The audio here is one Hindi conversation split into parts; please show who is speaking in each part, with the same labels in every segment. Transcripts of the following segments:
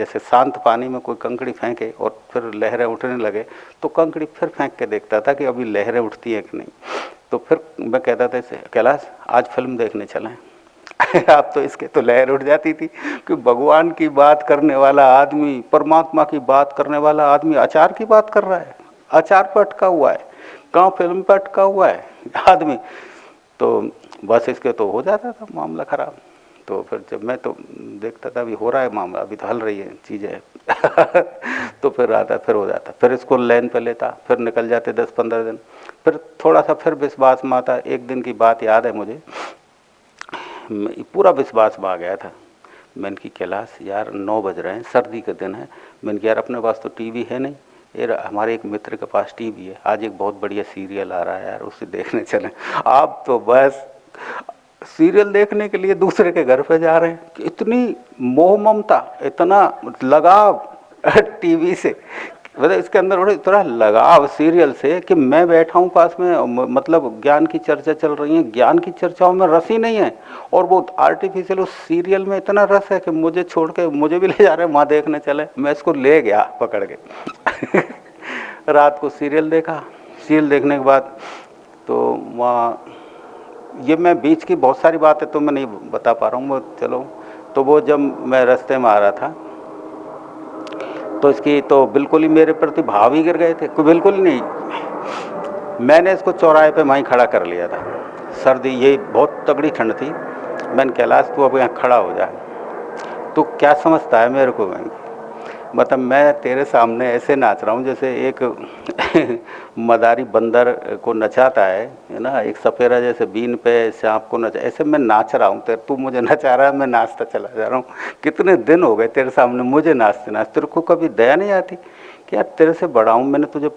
Speaker 1: जैसे शांत पानी में कोई कंकड़ी फेंके और फिर लहरें उठने लगे तो कंकड़ी फिर फेंक के देखता था कि अभी लहरें उठती हैं कि नहीं। तो फिर मैं कहता था इसे, कैलाश आज फिल्म देखने चलें। अब तो इसके तो लहर उठ जाती थी कि भगवान की बात करने वाला आदमी, परमात्मा की बात करने वाला आदमी अचार की बात कर रहा है, अचार पर अटका हुआ है, कहाँ फिल्म पर अटका हुआ है आदमी। तो बस इसके तो हो जाता था मामला खराब। तो फिर जब मैं तो देखता था अभी हो रहा है मामला, अभी तो हल रही है चीज़ें तो फिर आता, फिर हो जाता, फिर इसको लाइन पे लेता, फिर निकल जाते 10-15 दिन, फिर थोड़ा सा फिर विश्वास में आता। एक दिन की बात याद है मुझे, पूरा विश्वास में आ गया था। मैंने की, कैलाश यार 9 बज रहे हैं, सर्दी के दिन है। मैंने कहा यार अपने पास तो टीवी है नहीं, यार हमारे एक मित्र के पास टीवी है, आज एक बहुत बढ़िया सीरियल आ रहा है यार, उसे देखने चलें। आप तो बस सीरियल देखने के लिए दूसरे के घर पे जा रहे हैं। इतनी मोह ममता, इतना लगाव टीवी से, मतलब इसके अंदर इतना लगाव सीरियल से कि मैं बैठा हूँ पास में, मतलब ज्ञान की चर्चा चल रही है, ज्ञान की चर्चाओं में रस ही नहीं है, और वो आर्टिफिशियल उस सीरियल में इतना रस है कि मुझे छोड़ के मुझे भी ले जा रहे हैं वहाँ देखने चले। मैं इसको ले गया पकड़ के रात को सीरियल देखा। सीरियल देखने के बाद तो वहाँ, ये मैं बीच की बहुत सारी बातें तो मैं नहीं बता पा रहा हूँ, वो चलो। तो वो जब मैं रास्ते में आ रहा था तो इसकी तो बिल्कुल ही मेरे प्रति भाव ही गिर गए थे, कोई बिल्कुल ही नहीं। मैंने इसको चौराहे पे वहीं खड़ा कर लिया था। सर्दी, ये बहुत तगड़ी ठंड थी। मैंने, कैलाश तू अब यहाँ खड़ा हो जा, तू क्या समझता है मेरे को? मैं, मतलब मैं तेरे सामने ऐसे नाच रहा हूँ जैसे एक मदारी बंदर को नचाता है ना, एक सपेरा जैसे बीन पे सांप को नचा, ऐसे मैं नाच रहा हूँ। तेरे, तू मुझे नचा रहा है, मैं नाचता चला जा रहा हूँ। कितने दिन हो गए तेरे सामने मुझे नाचते नाचते, तेरे को कभी दया नहीं आती कि यार तेरे से बड़ा हूँ, मैंने तुझे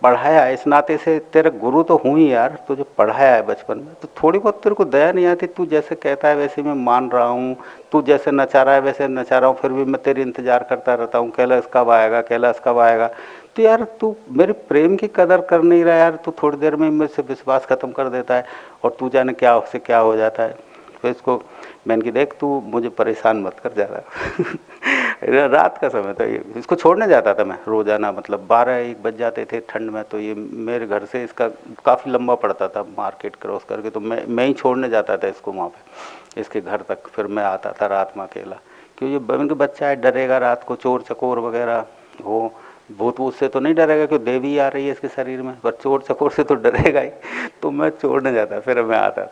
Speaker 1: पढ़ाया है, इस नाते से तेरे गुरु तो हूँ ही यार, तुझे पढ़ाया है बचपन में, तो थोड़ी बहुत तेरे को दया नहीं आती? तू जैसे कहता है वैसे मैं मान रहा हूँ, तू जैसे नचा रहा है वैसे नचा रहा हूँ, फिर भी मैं तेरी इंतजार करता रहता हूँ, कैलाश कब आएगा, कैलाश कब आएगा। तो यार तू मेरे प्रेम की कदर कर नहीं रहा यार, तू थोड़ी देर में मुझसे विश्वास खत्म कर देता है और तू जाने क्या उससे क्या हो जाता है। तो इसको मैंने की, देख तू मुझे परेशान मत कर ज़्यादा। रात का समय था, ये इसको छोड़ने जाता था मैं रोज़ाना, मतलब 12-1 बज जाते थे ठंड में। तो ये मेरे घर से इसका काफ़ी लंबा पड़ता था मार्केट क्रॉस करके, तो मैं ही छोड़ने जाता था इसको वहाँ पे, इसके घर तक। फिर मैं आता था रात में अकेला, क्योंकि उनके बच्चा है, डरेगा रात को, चोर चकोर वगैरह हो, भूत वूत से तो नहीं डरेगा क्योंकि देवी आ रही है इसके शरीर में, पर चोर चकोर से तो डरेगा ही। तो मैं छोड़ने जाता, फिर मैं आता।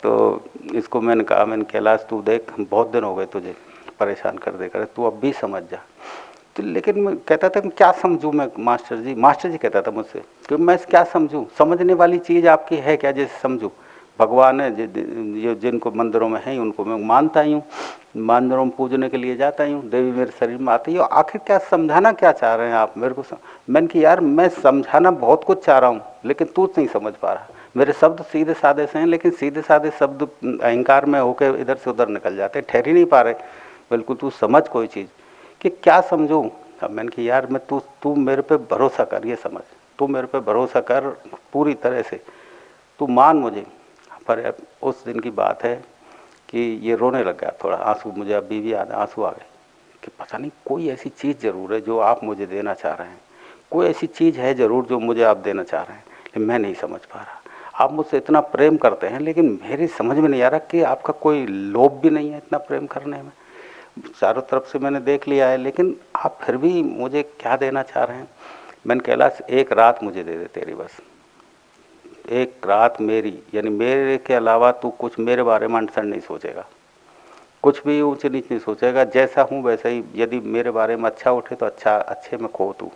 Speaker 1: तो इसको मैंने कहा, मैंने, कैलाश तू देख बहुत दिन हो गए तुझे परेशान कर दे कर, तू अब भी समझ जा। तो लेकिन मैं कहता था क्या समझूं मैं मास्टर जी कहता था मुझसे कि मैं क्या समझूं, समझने वाली चीज़ आपकी है क्या जैसे समझूं? भगवान है ये जिनको मंदिरों में है उनको मैं मानता ही हूँ, मंदिरों में पूजने के लिए जाता ही हूँ, देवी मेरे शरीर में आती है, आखिर क्या समझाना क्या चाह रहे हैं आप मेरे को? मैंने कि यार मैं समझाना बहुत कुछ चाह रहा हूँ लेकिन तू नहीं समझ पा रहा। मेरे शब्द सीधे साधे से हैं लेकिन सीधे साधे शब्द अहंकार में होकर इधर से उधर निकल जाते, ठहर ही नहीं पा रहे बिल्कुल। तू समझ कोई चीज़ कि क्या समझूं? अब मैंने कि यार मैं तू मेरे पे भरोसा कर, ये समझ, तू मेरे पे भरोसा कर पूरी तरह से, तू मान मुझे। पर अब उस दिन की बात है कि ये रोने लग गया, थोड़ा आंसू, मुझे अभी भी याद, आंसू आ गए कि पता नहीं कोई ऐसी चीज़ ज़रूर है जो आप मुझे देना चाह रहे हैं, कोई ऐसी चीज़ है ज़रूर जो मुझे आप देना चाह रहे हैं, लेकिन मैं नहीं समझ पा रहा। आप मुझसे इतना प्रेम करते हैं लेकिन मेरी समझ में नहीं आ रहा कि आपका कोई लोभ भी नहीं है इतना प्रेम करने में। चारों तरफ से मैंने देख लिया है लेकिन आप फिर भी मुझे क्या देना चाह रहे हैं? मैंने, कैलाश एक रात मुझे दे दे तेरी, बस एक रात मेरी, यानी मेरे के अलावा तू कुछ मेरे बारे में अनसन नहीं सोचेगा, कुछ भी ऊंच नीच नहीं सोचेगा, जैसा हूँ वैसा ही। यदि मेरे बारे में अच्छा उठे तो अच्छा, अच्छे में खो तू,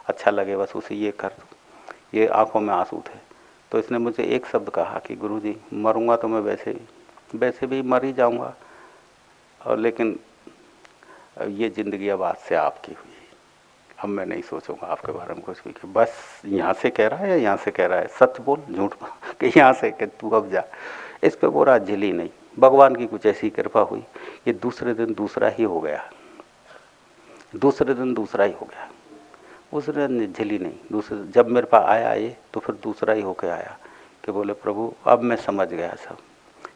Speaker 1: अच्छा लगे बस उसे ये कर तू। ये आंखों में आंसू थे। तो इसने मुझे एक शब्द कहा कि गुरुजी मरूंगा तो मैं वैसे भी मर ही जाऊंगा, और लेकिन ये ज़िंदगी अब आज से आपकी हुई, अब मैं नहीं सोचूंगा आपके बारे में कुछ भी। कि बस यहाँ से कह रहा है या यहाँ से कह रहा है, सच बोल झूठ बोल, कि यहाँ से कि तू अब जा। इस पे बोरा झिली नहीं, भगवान की कुछ ऐसी कृपा हुई, ये दूसरे दिन दूसरा ही हो गया, दूसरे दिन दूसरा ही हो गया। उस दिन झिली नहीं, दूसरे जब मेरे पास आया ये तो फिर दूसरा ही होके आया कि बोले प्रभु अब मैं समझ गया सब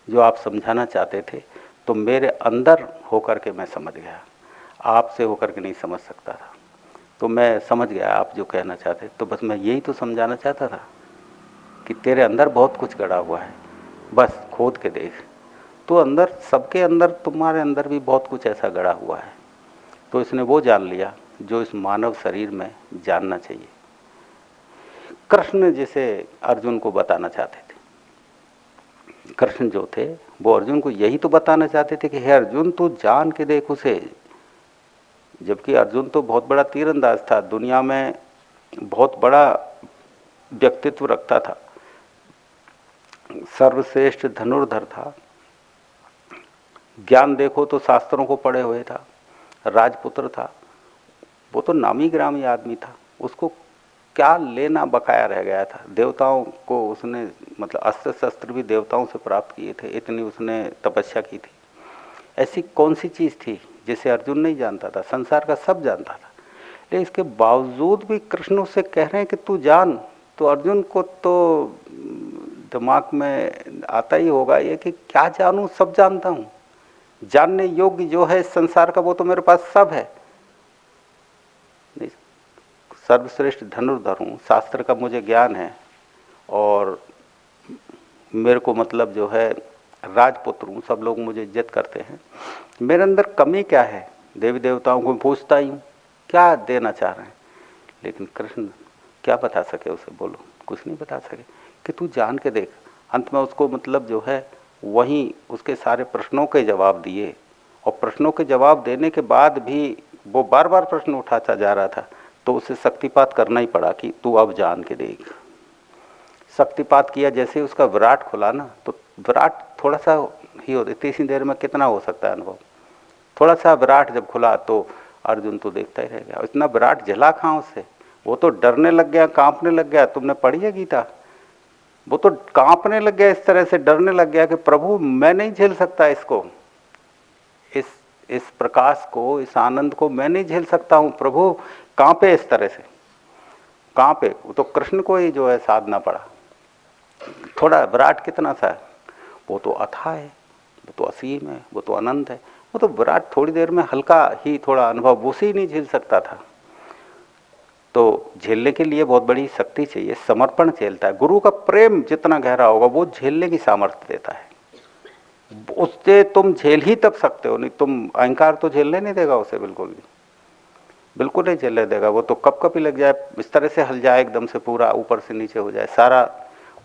Speaker 1: जो आप समझाना चाहते थे, तो मेरे अंदर होकर के मैं समझ गया। आपसे होकर के नहीं समझ सकता था। तो मैं समझ गया आप जो कहना चाहते, तो बस मैं यही तो समझाना चाहता था कि तेरे अंदर बहुत कुछ गड़ा हुआ है, बस खोद के देख। तो अंदर, सबके अंदर, तुम्हारे अंदर भी बहुत कुछ ऐसा गड़ा हुआ है। तो इसने वो जान लिया जो इस मानव शरीर में जानना चाहिए। कृष्ण जिसे अर्जुन को बताना चाहते थे, कृष्ण जो थे वो अर्जुन को यही तो बताना चाहते थे कि हे अर्जुन, तू जान के देख उसे। जबकि अर्जुन तो बहुत बड़ा तीरंदाज था, दुनिया में बहुत बड़ा व्यक्तित्व रखता था, सर्वश्रेष्ठ धनुर्धर था, ज्ञान देखो तो शास्त्रों को पढ़े हुए था, राजपुत्र था, वो तो नामी ग्रामी आदमी था। उसको क्या लेना बकाया रह गया था? देवताओं को उसने, मतलब अस्त्र शस्त्र भी देवताओं से प्राप्त किए थे, इतनी उसने तपस्या की थी। ऐसी कौन सी चीज़ थी जिसे अर्जुन नहीं जानता था? संसार का सब जानता था, लेकिन इसके बावजूद भी कृष्ण उससे कह रहे हैं कि तू जान। तो अर्जुन को तो दिमाग में आता ही होगा ये कि क्या जानूं, सब जानता हूं, जानने योग्य जो है इस संसार का वो तो मेरे पास सब है। सर्वश्रेष्ठ धनुर्धर हूँ, शास्त्र का मुझे ज्ञान है, और मेरे को मतलब जो है राजपुत्र हूँ, सब लोग मुझे इज्जत करते हैं। मेरे अंदर कमी क्या है? देवी देवताओं को पूछता ही हूँ क्या देना चाह रहे हैं, लेकिन कृष्ण क्या बता सके उसे? बोलो, कुछ नहीं बता सके कि तू जान के देख। अंत में उसको मतलब जो है वहीं उसके सारे प्रश्नों के जवाब दिए, और प्रश्नों के जवाब देने के बाद भी वो बार बार प्रश्न उठाता जा रहा था, तो उसे शक्तिपात करना ही पड़ा कि तू अब जान के देख। शक्तिपात किया, जैसे उसका विराट खुला ना, तो विराट थोड़ा सा ही होता, इतनी देर में कितना हो सकता है अनुभव? थोड़ा सा विराट जब खुला तो अर्जुन तो देखता ही रह गया। इतना विराट जला कहाँ उससे, वो तो डरने लग गया, कांपने लग गया। तुमने पढ़ी है गीता? वो तो कांपने लग गया, इस तरह से डरने लग गया कि प्रभु मैं नहीं झेल सकता इसको, इस प्रकाश को, इस आनंद को मैं नहीं झेल सकता हूँ प्रभु। कांपे, इस तरह से कांपे। वो तो कृष्ण को ही जो है साधना पड़ा। थोड़ा विराट कितना सा है, वो तो अथाह है, वो तो असीम है, वो तो अनंत है। वो तो विराट थोड़ी देर में हल्का ही थोड़ा अनुभव वो से ही नहीं झेल सकता था। तो झेलने के लिए बहुत बड़ी शक्ति चाहिए, समर्पण झेलता है। गुरु का प्रेम जितना गहरा होगा वो झेलने की सामर्थ्य देता है। उससे तुम झेल ही तब सकते हो, नहीं तुम, अहंकार तो झेलने नहीं देगा उसे, बिल्कुल भी, बिल्कुल नहीं झेलने देगा। वो तो कप कप ही लग जाए, इस तरह से हल जाए एकदम से, पूरा ऊपर से नीचे हो जाए सारा,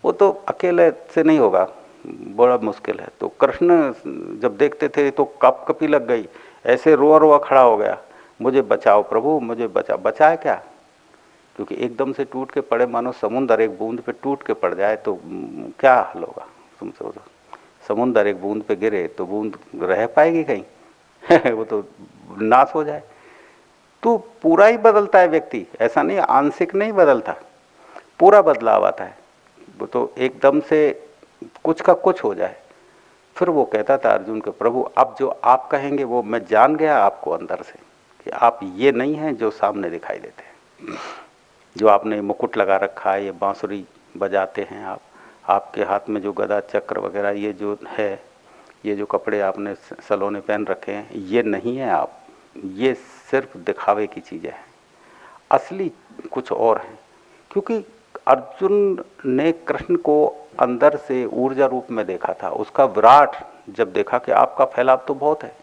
Speaker 1: वो तो अकेले से नहीं होगा, बड़ा मुश्किल है। तो कृष्ण जब देखते थे तो कप कपी लग गई, ऐसे रोआ रोआ खड़ा हो गया, मुझे बचाओ प्रभु, मुझे बचा। बचाए क्या? क्योंकि एकदम से टूट के पड़े, मानो समुद्र एक बूंद पे टूट के पड़ जाए तो क्या हल होगा? तुम सोचो, समुद्र एक बूंद पे गिरे तो बूंद रह पाएगी कहीं? वो तो नाश हो जाए। तो पूरा ही बदलता है व्यक्ति, ऐसा नहीं आंशिक नहीं बदलता, पूरा बदलाव आता है। वो तो एकदम से कुछ का कुछ हो जाए। फिर वो कहता था अर्जुन के, प्रभु अब जो आप कहेंगे वो मैं जान गया आपको अंदर से, कि आप ये नहीं हैं जो सामने दिखाई देते हैं। जो आपने मुकुट लगा रखा है, ये बांसुरी बजाते हैं आप, आपके हाथ में जो गदा चक्र वगैरह ये जो है, ये जो कपड़े आपने सलोने पहन रखे हैं, ये नहीं है आप, ये सिर्फ दिखावे की चीज़ें हैं, असली कुछ और है। क्योंकि अर्जुन ने कृष्ण को अंदर से ऊर्जा रूप में देखा था। उसका विराट जब देखा कि आपका फैलाव तो बहुत है,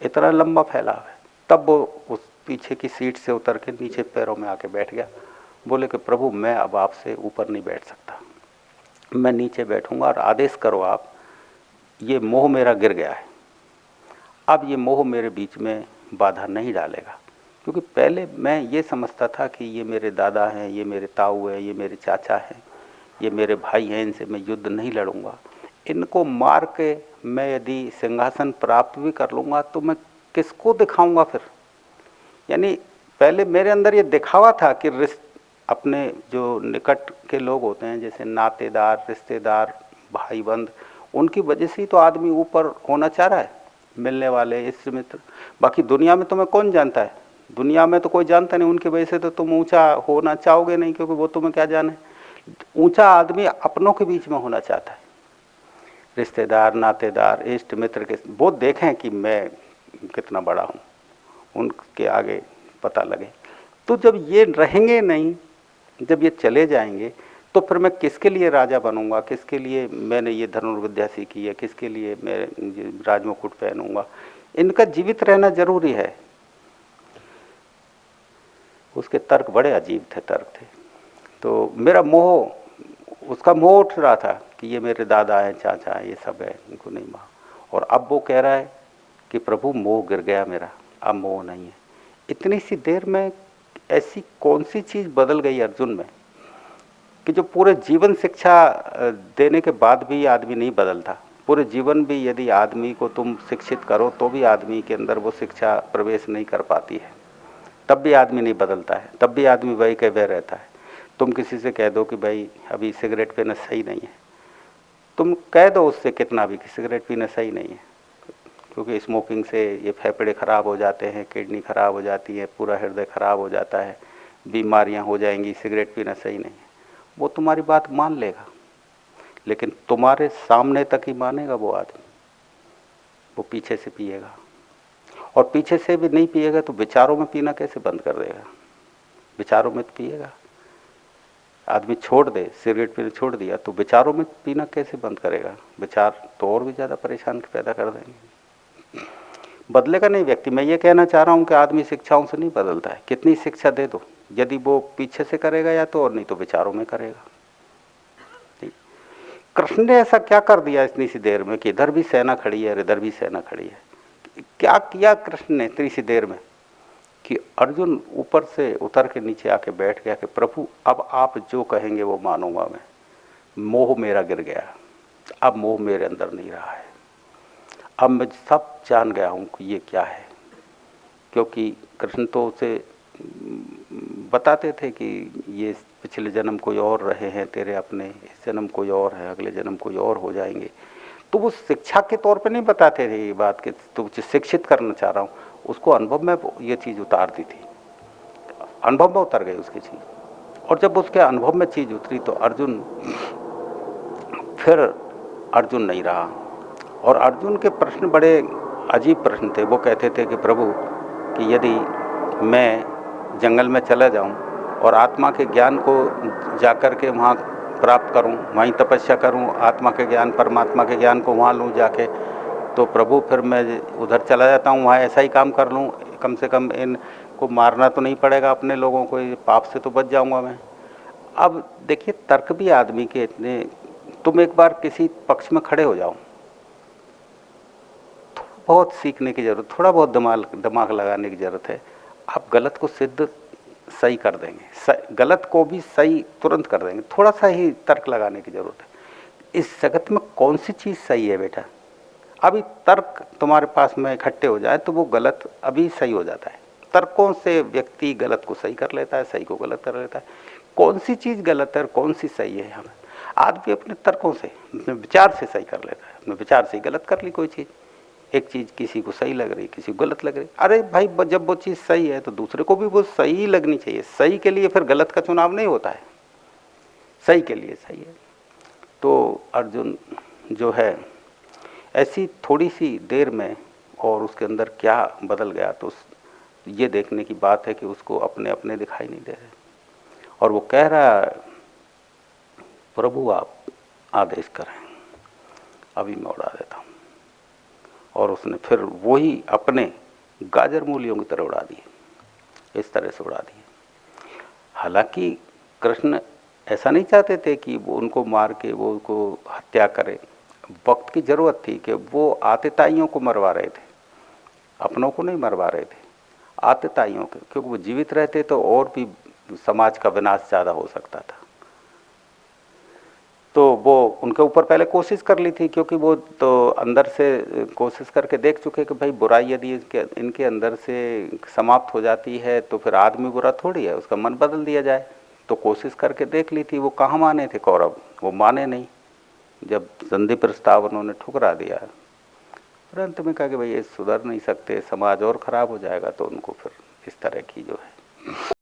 Speaker 1: इतना लंबा फैलाव है, तब वो उस पीछे की सीट से उतर के नीचे पैरों में आके बैठ गया। बोले कि प्रभु मैं अब आपसे ऊपर नहीं बैठ सकता, मैं नीचे बैठूंगा और आदेश करो आप। ये मोह मेरा गिर गया है, अब ये मोह मेरे बीच में बाधा नहीं डालेगा। क्योंकि पहले मैं ये समझता था कि ये मेरे दादा हैं, ये मेरे ताऊ हैं, ये मेरे चाचा हैं, ये मेरे भाई हैं, इनसे मैं युद्ध नहीं लड़ूंगा। इनको मार के मैं यदि सिंहासन प्राप्त भी कर लूँगा तो मैं किसको दिखाऊंगा फिर? यानी पहले मेरे अंदर ये दिखावा था कि अपने जो निकट के लोग होते हैं, जैसे नातेदार, रिश्तेदार, भाई बंद, उनकी वजह से ही तो आदमी ऊपर होना चाह रहा है, मिलने वाले, इष्ट मित्र। बाकी दुनिया में तुम्हें कौन जानता है? दुनिया में तो कोई जानता नहीं, उनकी वजह से तो तुम ऊंचा होना चाहोगे नहीं, क्योंकि वो तुम्हें क्या जाने। ऊंचा आदमी अपनों के बीच में होना चाहता है, रिश्तेदार, नातेदार, इष्ट मित्र के, वो देखें कि मैं कितना बड़ा हूँ, उनके आगे पता लगे। तो जब ये रहेंगे नहीं, जब ये चले जाएंगे, तो फिर मैं किसके लिए राजा बनूंगा, किसके लिए मैंने ये धनुर्विद्या सीखी है, किसके लिए मैं राजमुकुट पहनूंगा। इनका जीवित रहना जरूरी है। उसके तर्क बड़े अजीब थे, तर्क थे। तो मेरा मोह, उसका मोह उठ रहा था कि ये मेरे दादा हैं, चाचा हैं, ये सब है, इनको नहीं माँ। और अब वो कह रहा है कि प्रभु मोह गिर गया मेरा, अब मोह नहीं है। इतनी सी देर में ऐसी कौन सी चीज़ बदल गई अर्जुन में कि जो पूरे जीवन शिक्षा देने के बाद भी आदमी नहीं बदलता। पूरे जीवन भी यदि आदमी को तुम शिक्षित करो तो भी आदमी के अंदर वो शिक्षा प्रवेश नहीं कर पाती है, तब भी आदमी नहीं बदलता है, तब भी आदमी वही कह वह रहता है। तुम किसी से कह दो कि भाई अभी सिगरेट पीना सही नहीं है, तुम कह दो उससे कितना भी कि सिगरेट पीना सही नहीं है, क्योंकि स्मोकिंग से ये फेफड़े खराब हो जाते हैं, किडनी खराब हो जाती है, पूरा हृदय खराब हो जाता है, बीमारियां हो जाएंगी, सिगरेट पीना सही नहीं है। वो तुम्हारी बात मान लेगा, लेकिन तुम्हारे सामने तक ही मानेगा वो आदमी। वो पीछे से पिएगा, और पीछे से भी नहीं पिएगा तो विचारों में पीना कैसे बंद कर देगा। विचारों में तो पिएगा। आदमी छोड़ दे, सिगरेट पीना छोड़ दिया तो विचारों में पीना कैसे बंद करेगा। विचार तो और भी ज़्यादा परेशान पैदा कर देंगे। बदलेगा नहीं व्यक्ति। मैं ये कहना चाह रहा हूँ कि आदमी शिक्षाओं से नहीं बदलता है, कितनी शिक्षा दे दो, यदि वो पीछे से करेगा या तो, और नहीं तो विचारों में करेगा। कृष्ण ने ऐसा क्या कर दिया इतनी सी देर में कि इधर भी सेना खड़ी है और इधर भी सेना खड़ी है। क्या किया कृष्ण ने इतनी सी देर में कि अर्जुन ऊपर से उतर के नीचे आके बैठ गया कि प्रभु अब आप जो कहेंगे वो मानूंगा मैं। मोह मेरा गिर गया, अब मोह मेरे अंदर नहीं रहा है, अब मैं सब जान गया हूँ कि ये क्या है। क्योंकि कृष्ण तो उसे बताते थे कि ये पिछले जन्म कोई और रहे हैं तेरे अपने, इस जन्म कोई और है, अगले जन्म कोई और हो जाएंगे। तो वो शिक्षा के तौर पे नहीं बताते थे ये बात कि तो शिक्षित करना चाह रहा हूँ, उसको अनुभव में ये चीज़ उतार दी थी, अनुभव में उतर गई उसकी चीज़। और जब उसके अनुभव में चीज़ उतरी तो अर्जुन फिर अर्जुन नहीं रहा। और अर्जुन के प्रश्न बड़े अजीब प्रश्न थे। वो कहते थे कि प्रभु कि यदि मैं जंगल में चला जाऊं और आत्मा के ज्ञान को जाकर के वहाँ प्राप्त करूं, वहीं तपस्या करूं, आत्मा के ज्ञान परमात्मा के ज्ञान को वहाँ लूँ जाके, तो प्रभु फिर मैं उधर चला जाता हूँ, वहाँ ऐसा ही काम कर लूँ, कम से कम इनको मारना तो नहीं पड़ेगा अपने लोगों को, पाप से तो बच जाऊँगा मैं। अब देखिए तर्क भी आदमी के इतने, तुम एक बार किसी पक्ष में खड़े हो जाओ, बहुत सीखने की जरूरत, थोड़ा बहुत दिमाग लगाने की जरूरत है। आप गलत को सिद्ध सही कर देंगे, गलत को भी सही तुरंत कर देंगे। थोड़ा सा ही तर्क लगाने की जरूरत है। इस जगत में कौन सी चीज़ सही है बेटा, अभी तर्क तुम्हारे पास में इकट्ठे हो जाए तो वो गलत अभी सही हो जाता है। तर्कों से व्यक्ति गलत को सही कर लेता है, सही को गलत कर लेता है। कौन सी चीज़ गलत है और कौन सी सही है, हमें आदमी अपने तर्कों से, अपने विचार से सही कर लेता है। अपने विचार से ही गलत कर ली कोई चीज़। एक चीज़ किसी को सही लग रही, किसी को गलत लग रही। अरे भाई जब वो चीज़ सही है तो दूसरे को भी वो सही लगनी चाहिए। सही के लिए फिर गलत का चुनाव नहीं होता है, सही के लिए सही है। तो अर्जुन जो है ऐसी थोड़ी सी देर में, और उसके अंदर क्या बदल गया, तो ये देखने की बात है कि उसको अपने अपने दिखाई नहीं दे रहे। और वो कह रहा प्रभु आप आदेश करें, अभी मैं उड़ा देता हूँ। और उसने फिर वही अपने गाजर मूलियों की तरह उड़ा दिए, इस तरह से उड़ा दिए। हालांकि कृष्ण ऐसा नहीं चाहते थे कि वो उनको मार के वो उनको हत्या करे। वक्त की ज़रूरत थी कि वो आतिताइयों को मरवा रहे थे, अपनों को नहीं मरवा रहे थे, आतिताइयों के। क्योंकि वो जीवित रहते तो और भी समाज का विनाश ज़्यादा हो सकता था। तो वो उनके ऊपर पहले कोशिश कर ली थी, क्योंकि वो तो अंदर से कोशिश करके देख चुके कि भाई बुराई यदि इनके अंदर से समाप्त हो जाती है तो फिर आदमी बुरा थोड़ी है, उसका मन बदल दिया जाए। तो कोशिश करके देख ली थी। वो कहाँ माने थे कौरव, वो माने नहीं। जब संधि प्रस्ताव उन्होंने ठुकरा दिया, फिर अंत में कहा कि भाई ये सुधर नहीं सकते, समाज और ख़राब हो जाएगा, तो उनको फिर इस तरह की जो है